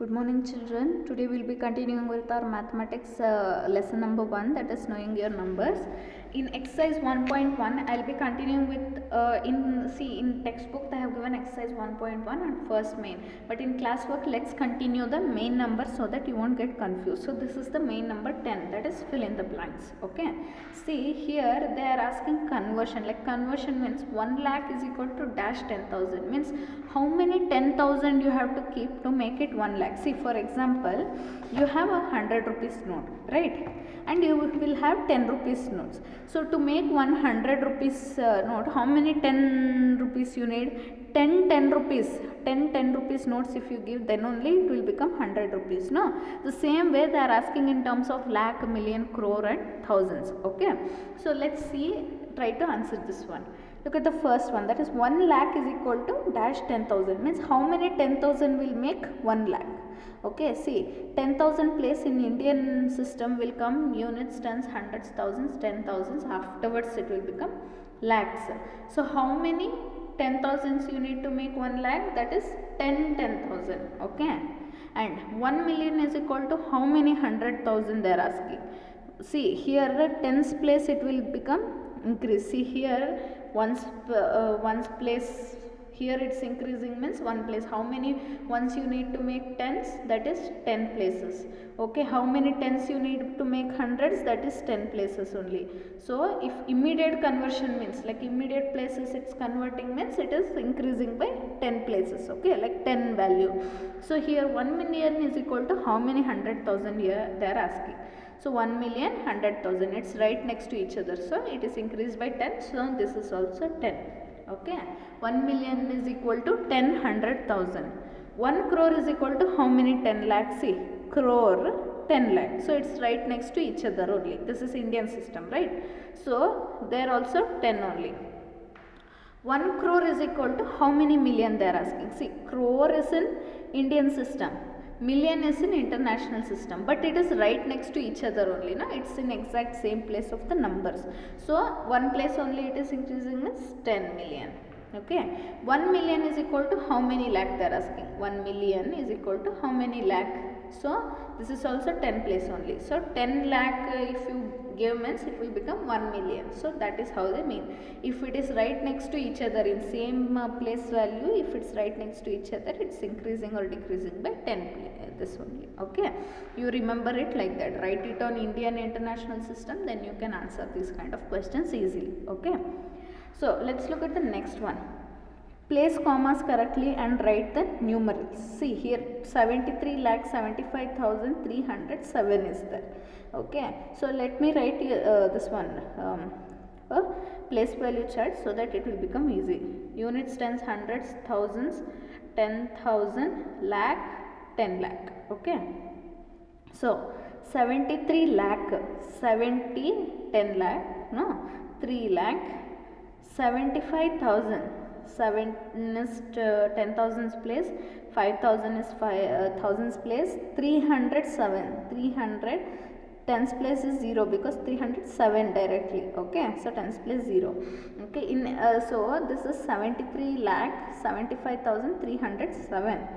Good morning children. Today we will be continuing with our mathematics lesson number 1, that is knowing your numbers. In exercise 1.1 I will be continuing with in textbook they have given exercise 1.1 and first main, but in classwork let's continue the main number so that you won't get confused. So this is the main number 10, that is fill in the blanks. Okay, see here they are asking conversion, like conversion means 1 lakh is equal to dash 10,000, means how many 10,000 you have to keep to make it 1 lakh. See, for example, you have a 100 rupees note, right, and you will have 10 rupees notes. So to make 100 rupees note, how many 10 rupees you need? 10 rupees, 10 rupees notes if you give, then only it will become 100 rupees. No, the same way they are asking in terms of lakh, million, crore and thousands. Okay, so let's see, try to answer this one. Look at the first one, that is 1 lakh is equal to dash 10,000, means how many 10,000 will make 1 lakh. Okay, see, 10,000 place in Indian system will come units, tens, hundreds, thousands, 10,000s, afterwards it will become lakhs. So how many 10,000s you need to make 1 lakh? That is 10,000. Okay, and 1 million is equal to how many 100,000 they are asking. See here the tens place it will become increase. See here ones place, here it's increasing means 1 place. How many ones you need to make tens? That is 10 places. Okay, how many tens you need to make hundreds? That is 10 places only. So if immediate conversion means, like immediate places it's converting means it is increasing by 10 places. Okay, like 10 value. So here 1 million is equal to how many 100,000 here they are asking. So 1 million 100,000, it's right next to each other, so it is increased by 10, so this is also 10. Okay, 1 million is equal to 10 100,000. 1 crore is equal to how many 10 lakhs? See, crore 10 lakh, so it's right next to each other only. This is Indian system, right? So they are also 10 only. 1 crore is equal to how many million they are asking. See, crore is in Indian system, million is in international system, but it is right next to each other only, no? It's in exact same place of the numbers. So one place only it is increasing is 10 million. Okay, 1 million is equal to how many lakh they are asking. 1 million is equal to how many lakh? So this is also 10 place only. So 10 lakh if you give means it will become 1 million. So that is how they mean. If it is right next to each other in same place value, if it's right next to each other, it's increasing or decreasing by 10 this only. Okay, you remember it like that. Write it on Indian international system, then you can answer these kind of questions easily. Okay, so let's look at the next one. Place commas correctly and write the numerals. See here 73,75,307 is there. Okay, so let me write this one place value chart so that it will become easy. Units, tens, hundreds, thousands, 10,000, lakh, 10 lakh. Okay, so 73 lakh, 70, 10 lakh, no, 3 lakh, 75,000, 7 is 10,000's place, 5,000 is 5,000's place, 307, 300, tens place is 0 because 307 directly. Okay, so tens place 0. Okay, in so this is 73 lakh 75,307,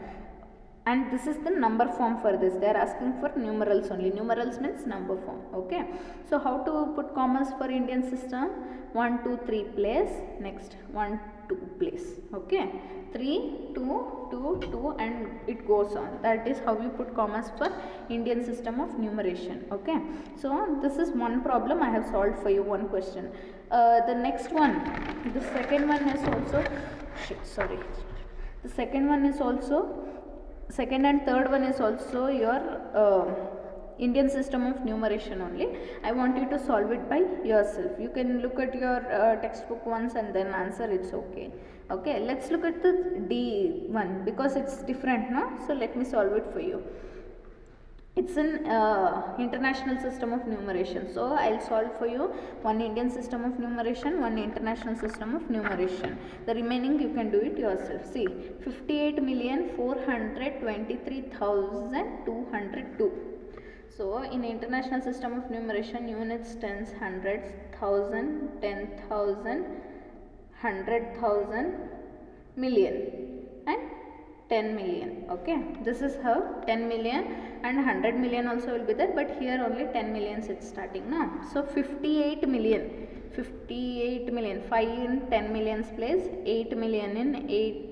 and this is the number form for this. They are asking for numerals only. Numerals means number form. Okay, so how to put commas for Indian system? 1 2 3 place, next 1 2 place. Okay, 3 2 2 2 and it goes on. That is how you put commas for Indian system of numeration. Okay, so this is one problem I have solved for you, one question. The next one, the second one is also the second one is also, second and third one is also your Indian system of numeration only. I want you to solve it by yourself. You can look at your textbook once and then answer, it's okay. Okay, let's look at the D one because it's different, no? So let me solve it for you. It's an international system of numeration, so I'll solve for you one Indian system of numeration, one international system of numeration. The remaining you can do it yourself. See, 58,423,202. So in international system of numeration, units, tens, hundreds, thousand, 10,000, 100,000, million and 10 million. Okay, this is how 10 million and 100 million also will be there, but here only 10 millions it's starting now. So 58 million, 5 in 10 millions place, 8 million in 8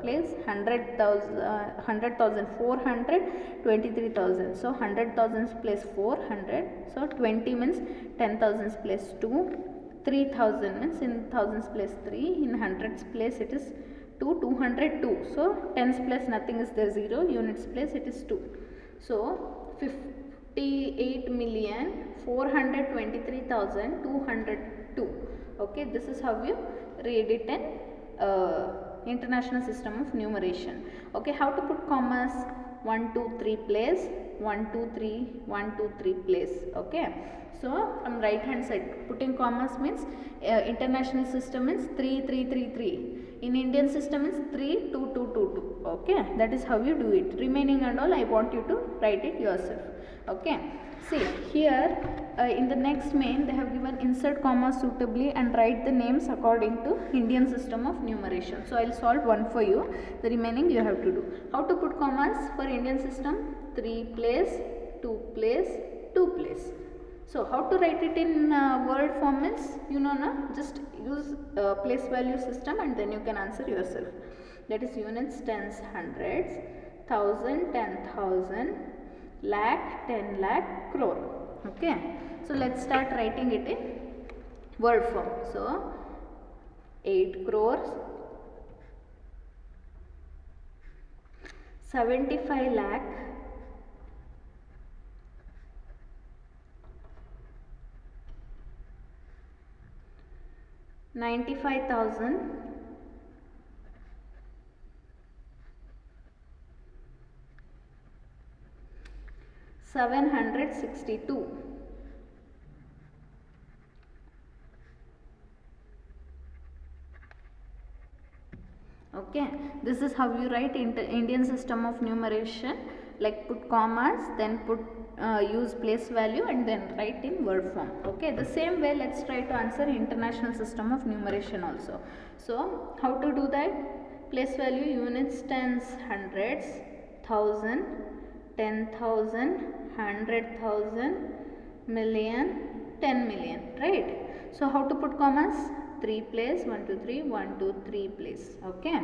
place, 100,000 400, 23,000. So 100,000 place 400, so 20 means 10,000 place 2, 3,000 means in thousands place 3, in hundreds place it is 2, 202. So tens place nothing is there, 0, units place it is 2. So 58,423,202. Okay, this is how you read it in International System of Numeration. Okay, how to put commas? 1 2 3 place, 1 2 3, 1 2 3 place. Okay, so from right hand side putting commas means international system means 3 3 3 3. In Indian system is 3 2 2 2 2. Okay, that is how you do it. Remaining and all I want you to write it yourself. Okay, see here in the next main they have given insert comma suitably and write the names according to Indian system of numeration. So I will solve one for you, the remaining you have to do. How to put commas for Indian system? 3 place, 2 place, 2 place. So how to write it in word form means, you know na, just use place value system and then you can answer yourself. That is units, tens, hundreds, thousand, 10,000, lakh, 10 lakh, crore. Okay, so let's start writing it in word form. So 8 crores, 75 lakh, 95,000, 762. Okay, this is how you write Indian system of numeration, like put commas, then put use place value and then write in word form. Okay, the same way let's try to answer international system of numeration also. So how to do that? Place value, units, tens, hundreds, thousand, 10,000, 100,000, million, 10 million, right? So how to put commas? 3 place, 1 2 3, 1 2 3 place. Okay,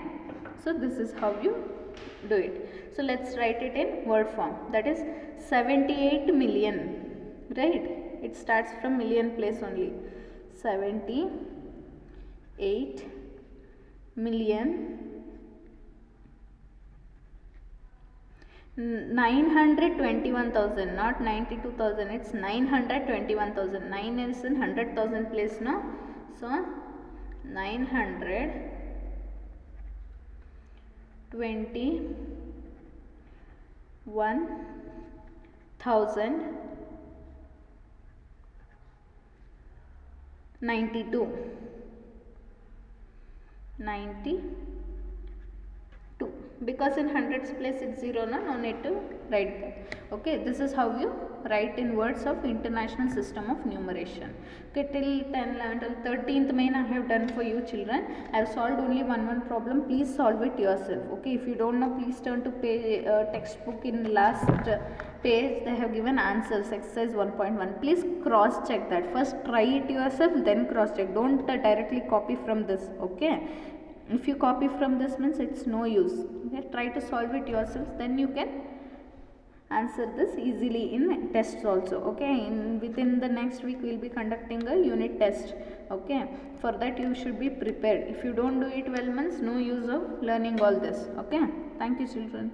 so this is how you do it. So let's write it in word form, that is 78 million, right? It starts from million place only. 78 million 921,000, not 92,000, it's 921,000. 9 is in 100,000 place now, so 921,092. 92, because in hundreds place it's 0, no need to write that. Okay, this is how you write in words of international system of numeration. Okay, till 10, 11, 12, 13th main I have done for you children. I have solved only one problem. Please solve it yourself. Okay, if you don't know, please turn to page textbook. In last page they have given answers, exercise 1.1. please cross check that. First try it yourself, then cross check. Don't directly copy from this. Okay, if you copy from this means it's no use. Okay, try to solve it yourself, then you can answer this easily in tests also. Okay, within the next week we will be conducting a unit test. Okay, for that you should be prepared. If you don't do it well means no use of learning all this. Okay, thank you children.